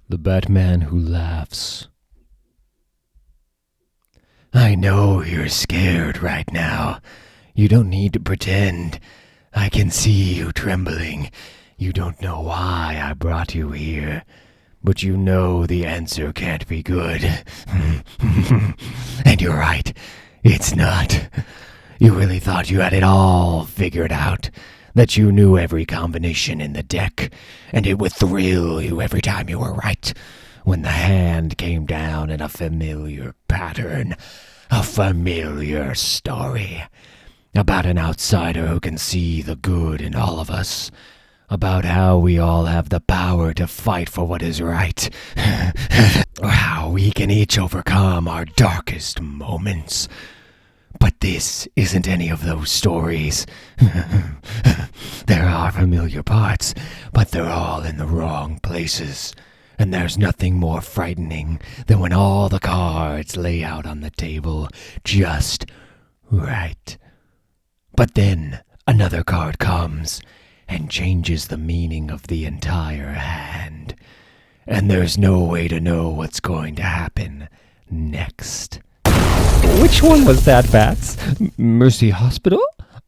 The Batman Who Laughs. I know you're scared right now. You don't need to pretend. I can see you trembling. You don't know why I brought you here. But you know the answer can't be good. And you're right. It's not. You really thought you had it all figured out. That you knew every combination in the deck, and it would thrill you every time you were right, when the hand came down in a familiar pattern, a familiar story, about an outsider who can see the good in all of us, about how we all have the power to fight for what is right, or how we can each overcome our darkest moments. But this isn't any of those stories. There are familiar parts, but they're all in the wrong places. And there's nothing more frightening than when all the cards lay out on the table just right. But then another card comes and changes the meaning of the entire hand. And there's no way to know what's going to happen next. Which one was that, Bats? Mercy Hospital?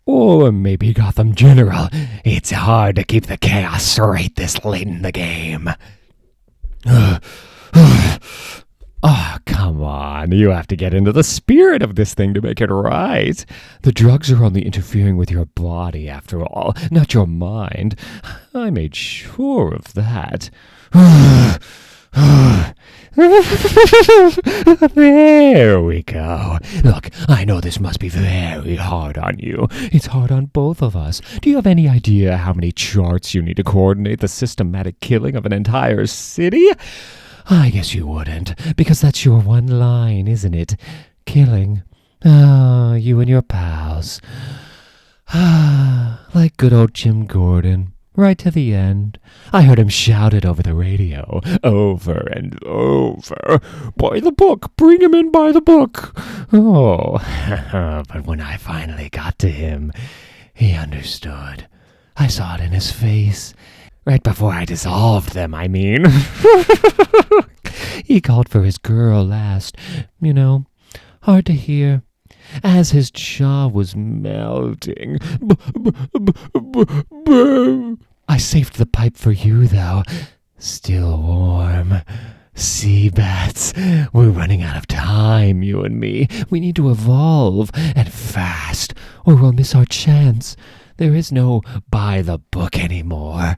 Or maybe Gotham General? It's hard to keep the chaos straight this late in the game. Oh, come on. You have to get into the spirit of this thing to make it right. The drugs are only interfering with your body, after all, not your mind. I made sure of that. There we go. Look, I know this must be very hard on you. It's hard on both of us. Do you have any idea how many charts you need to coordinate the systematic killing of an entire city? I guess you wouldn't, because that's your one line, isn't it? Killing. Ah, you and your pals. Like good old Jim Gordon. Right to the end. I heard him shout it over the radio, over and over. By the book! Bring him in by the book! Oh, but when I finally got to him, he understood. I saw it in his face. Right before I dissolved them, I mean. He called for his girl last. You know, hard to hear. As his jaw was melting. I saved the pipe for you, though. Still warm. See, Bats, we're running out of time, you and me. We need to evolve, and fast, or we'll miss our chance. There is no by the book anymore.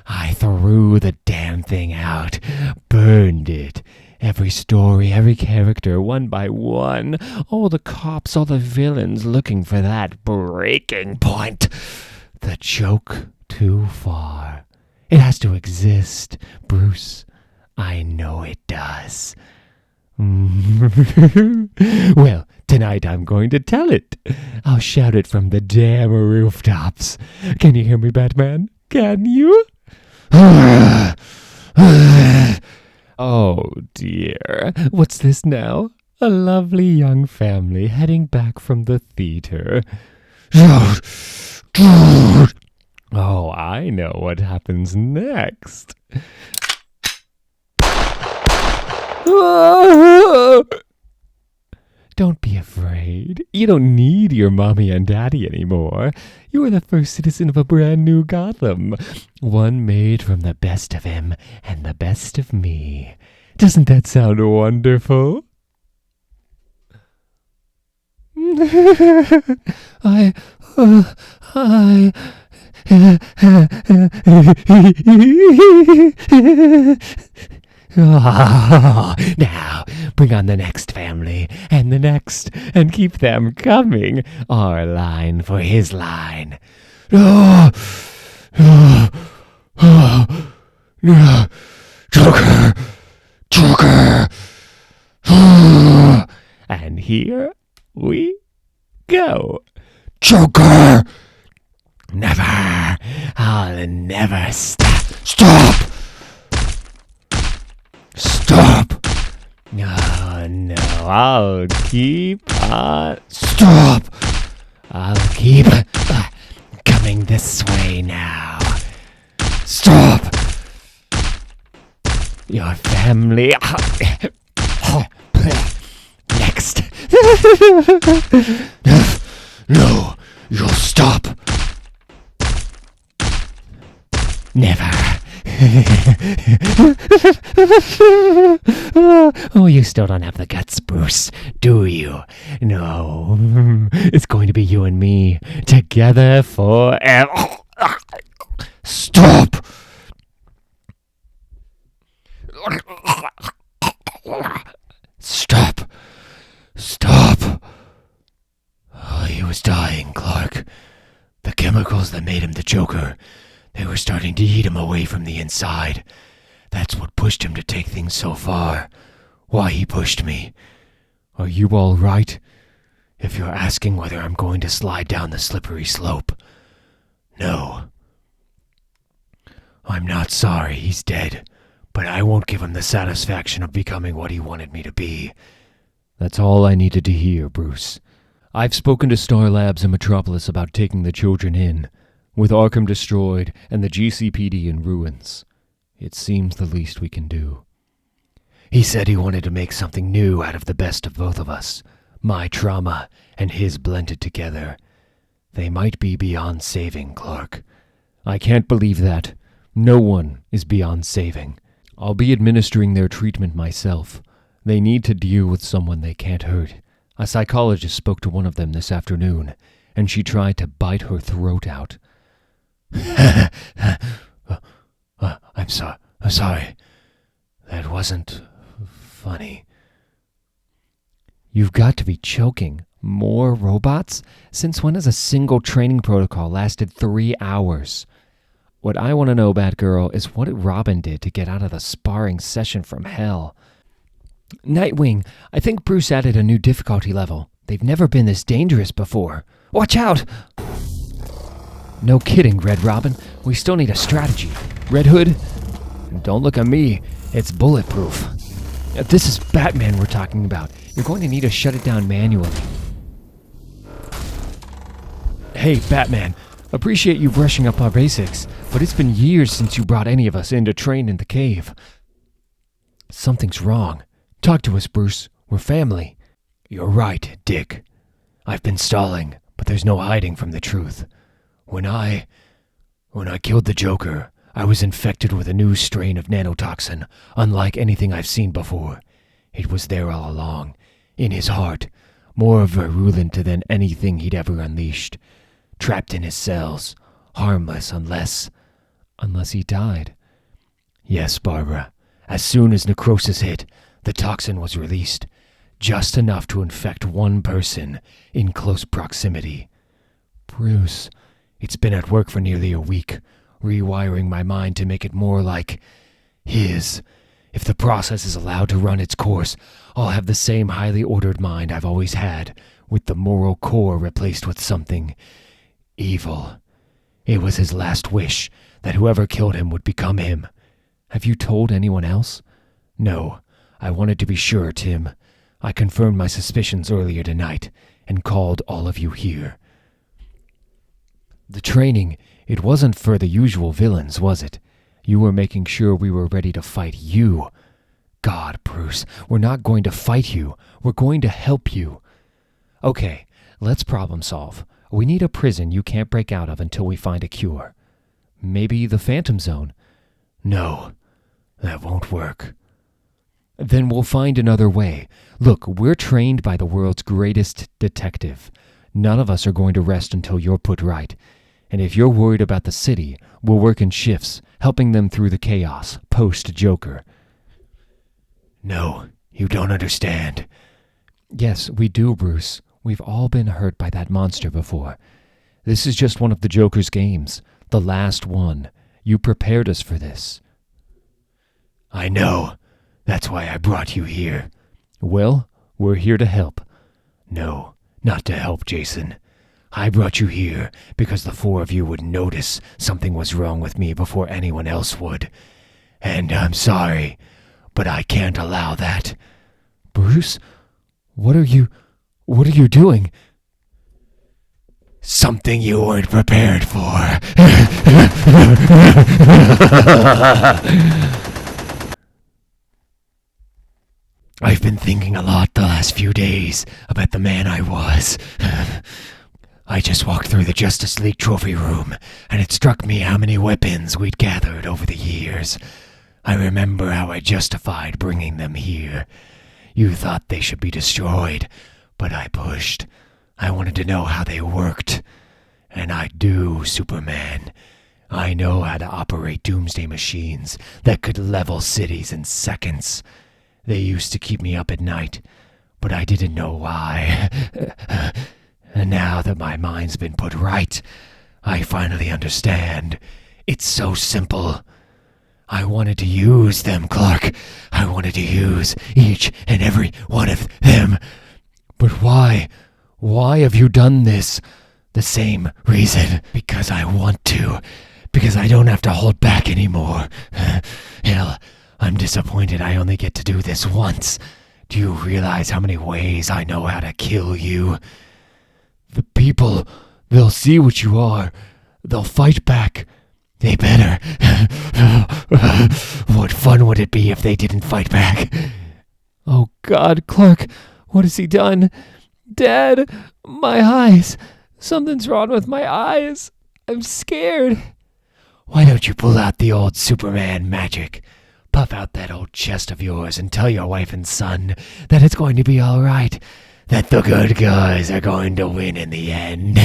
I threw the damn thing out, burned it. Every story, every character, one by one. All the cops, all the villains looking for that breaking point. The joke too far. It has to exist, Bruce. I know it does. Well, tonight I'm going to tell it. I'll shout it from the damn rooftops. Can you hear me, Batman? Can you? Oh, dear. What's this now? A lovely young family heading back from the theater. Oh, I know what happens next. Don't be afraid. You don't need your mommy and daddy anymore. You are the first citizen of a brand new Gotham. One made from the best of him and the best of me. Doesn't that sound wonderful? I now, bring on the next family, and the next, and keep them coming. Our line for his line. Joker! Joker! And here we go. Joker! Never! I'll never stop. Stop! Stop! Oh, no, I'll keep on. Stop! I'll keep coming this way now. Stop! your family. Next. No, you'll stop. Never. Oh, you still don't have the guts, Bruce, do you? No. It's going to be you and me together forever. Stop! Stop! Stop! Oh, he was dying, Clark. The chemicals that made him the Joker, they were starting to eat him away from the inside. That's what pushed him to take things so far. Why he pushed me. Are you all right? If you're asking whether I'm going to slide down the slippery slope. No. I'm not sorry he's dead, but I won't give him the satisfaction of becoming what he wanted me to be. That's all I needed to hear, Bruce. I've spoken to Star Labs and Metropolis about taking the children in. With Arkham destroyed and the GCPD in ruins, it seems the least we can do. He said he wanted to make something new out of the best of both of us. My trauma and his blended together. They might be beyond saving, Clark. I can't believe that. No one is beyond saving. I'll be administering their treatment myself. They need to deal with someone they can't hurt. A psychologist spoke to one of them this afternoon, and she tried to bite her throat out. I'm sorry. That wasn't funny. You've got to be joking. More robots? Since when has a single training protocol lasted 3 hours? What I want to know, Batgirl, is what Robin did to get out of the sparring session from hell. Nightwing, I think Bruce added a new difficulty level. They've never been this dangerous before. Watch out! No kidding, Red Robin. We still need a strategy. Red Hood? Don't look at me. It's bulletproof. This is Batman we're talking about. You're going to need to shut it down manually. Hey, Batman. Appreciate you brushing up our basics, but it's been years since you brought any of us in to train in the cave. Something's wrong. Talk to us, Bruce. We're family. You're right, Dick. I've been stalling, but there's no hiding from the truth. When I killed the Joker, I was infected with a new strain of nanotoxin, unlike anything I've seen before. It was there all along, in his heart, more virulent than anything he'd ever unleashed. Trapped in his cells, harmless unless he died. Yes, Barbara. As soon as necrosis hit, the toxin was released, just enough to infect one person in close proximity. Bruce, it's been at work for nearly a week, rewiring my mind to make it more like his. If the process is allowed to run its course, I'll have the same highly ordered mind I've always had, with the moral core replaced with something evil. It was his last wish, that whoever killed him would become him. Have you told anyone else? No, I wanted to be sure, Tim. I confirmed my suspicions earlier tonight, and called all of you here. The training, it wasn't for the usual villains, was it? You were making sure we were ready to fight you. God, Bruce, we're not going to fight you. We're going to help you. Okay, let's problem solve. We need a prison you can't break out of until we find a cure. Maybe the Phantom Zone. No, that won't work. Then we'll find another way. Look, we're trained by the world's greatest detective. None of us are going to rest until you're put right. And if you're worried about the city, we'll work in shifts, helping them through the chaos, post-Joker. No, you don't understand. Yes, we do, Bruce. We've all been hurt by that monster before. This is just one of the Joker's games. The last one. You prepared us for this. I know. That's why I brought you here. Well, we're here to help. No, not to help, Jason. I brought you here because the four of you would notice something was wrong with me before anyone else would. And I'm sorry, but I can't allow that. Bruce, what are you doing? Something you weren't prepared for. I've been thinking a lot the last few days about the man I was. I just walked through the Justice League trophy room, and it struck me how many weapons we'd gathered over the years. I remember how I justified bringing them here. You thought they should be destroyed, but I pushed. I wanted to know how they worked. And I do, Superman. I know how to operate doomsday machines that could level cities in seconds. They used to keep me up at night, but I didn't know why. And now that my mind's been put right, I finally understand. It's so simple. I wanted to use them, Clark. I wanted to use each and every one of them. But why? Why have you done this? The same reason. Because I want to. Because I don't have to hold back anymore. Hell, I'm disappointed I only get to do this once. Do you realize how many ways I know how to kill you? The people, they'll see what you are. They'll fight back. They better. What fun would it be if they didn't fight back? Oh God, Clark, what has he done? Dad, my eyes. Something's wrong with my eyes. I'm scared. Why don't you pull out the old Superman magic? Puff out that old chest of yours and tell your wife and son that it's going to be all right. That the good guys are going to win in the end.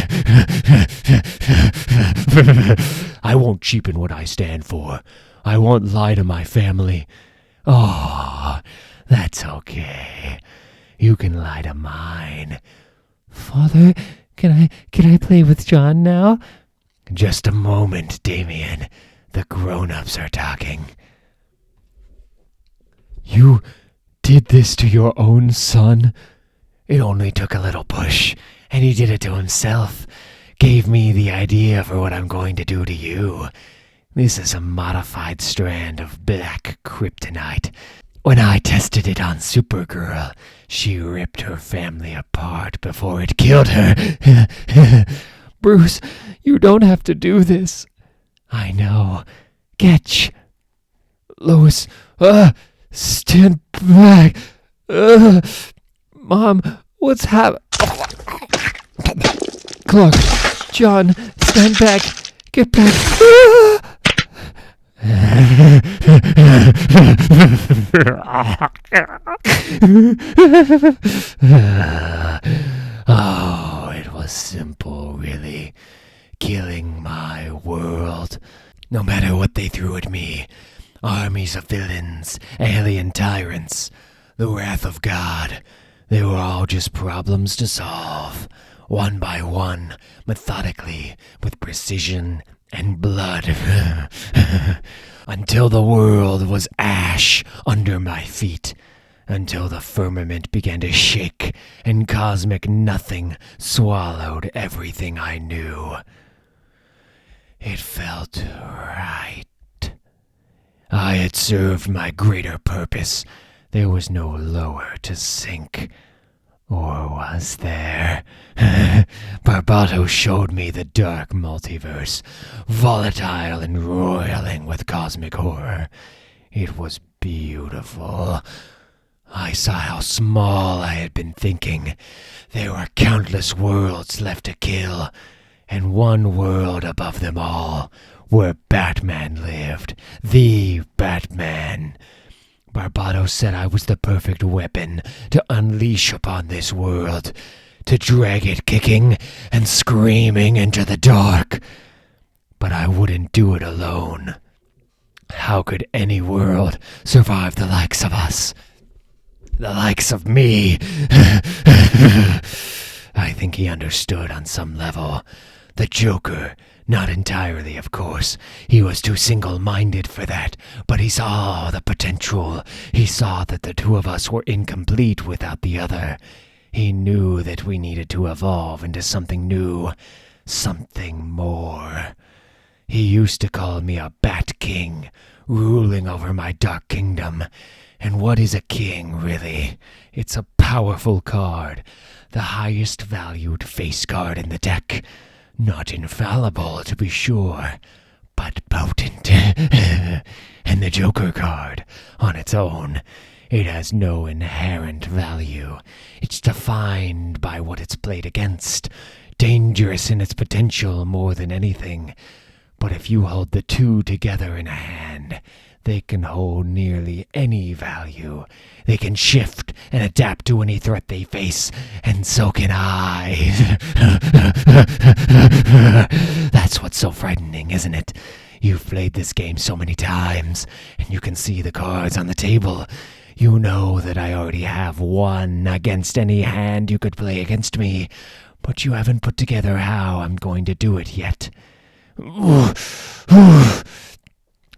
I won't cheapen what I stand for. I won't lie to my family. Oh, that's okay. You can lie to mine. Father, can I play with John now? Just a moment, Damien. The grown-ups are talking. You did this to your own son? It only took a little push, and he did it to himself. Gave me the idea for what I'm going to do to you. This is a modified strand of black kryptonite. When I tested it on Supergirl, she ripped her family apart before it killed her. Bruce, you don't have to do this. I know. Getch. Lois, stand back. Mom, what's Clark, John, stand back. Get back. Oh, it was simple, really. Killing my world. No matter what they threw at me. Armies of villains, alien tyrants, the wrath of God. They were all just problems to solve. One by one, methodically, with precision and blood. Until the world was ash under my feet. Until the firmament began to shake and cosmic nothing swallowed everything I knew. It felt right. I had served my greater purpose. There was no lower to sink. Or was there? Barbato showed me the dark multiverse, volatile and roiling with cosmic horror. It was beautiful. I saw how small I had been thinking. There were countless worlds left to kill, and one world above them all, where Batman lived. The Batman. Barbato said I was the perfect weapon to unleash upon this world, to drag it kicking and screaming into the dark. But I wouldn't do it alone. How could any world survive the likes of us? The likes of me? I think he understood on some level. The Joker, not entirely, of course. He was too single-minded for that, but he saw the potential. He saw that the two of us were incomplete without the other. He knew that we needed to evolve into something new, something more. He used to call me a Bat King, ruling over my dark kingdom. And what is a king, really? It's a powerful card, the highest valued face card in the deck. Not infallible, to be sure, but potent. And the Joker card, on its own, It has no inherent value. It's defined by what it's played against, dangerous in its potential more than anything. But if you hold the two together in a hand, they can hold nearly any value. They can shift and adapt to any threat they face, and so can I. That's what's so frightening, isn't it? You've played this game so many times, and you can see the cards on the table. You know that I already have won against any hand you could play against me, but you haven't put together how I'm going to do it yet. The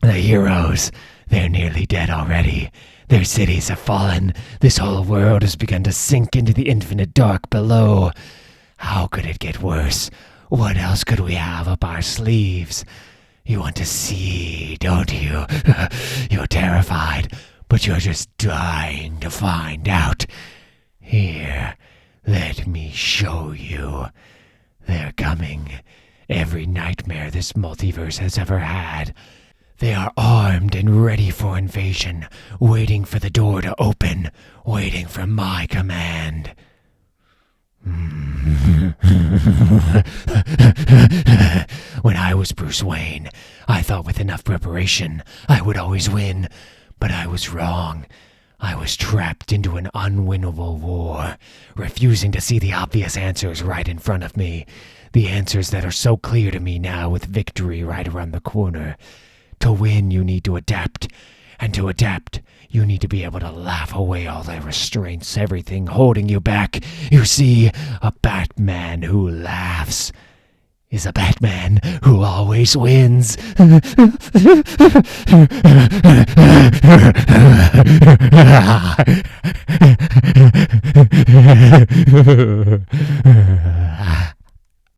heroes, they're nearly dead already. Their cities have fallen. This whole world has begun to sink into the infinite dark below. How could it get worse? What else could we have up our sleeves? You want to see, don't you? You're terrified, but you're just dying to find out. Here, let me show you. They're coming. Every nightmare this multiverse has ever had. They are armed and ready for invasion, waiting for the door to open, waiting for my command. When I was Bruce Wayne, I thought with enough preparation I would always win, but I was wrong. I was trapped into an unwinnable war, refusing to see the obvious answers right in front of me, the answers that are so clear to me now with victory right around the corner. To win, you need to adapt, and to adapt, you need to be able to laugh away all the restraints, everything holding you back. You see, a Batman who laughs is a Batman who always wins.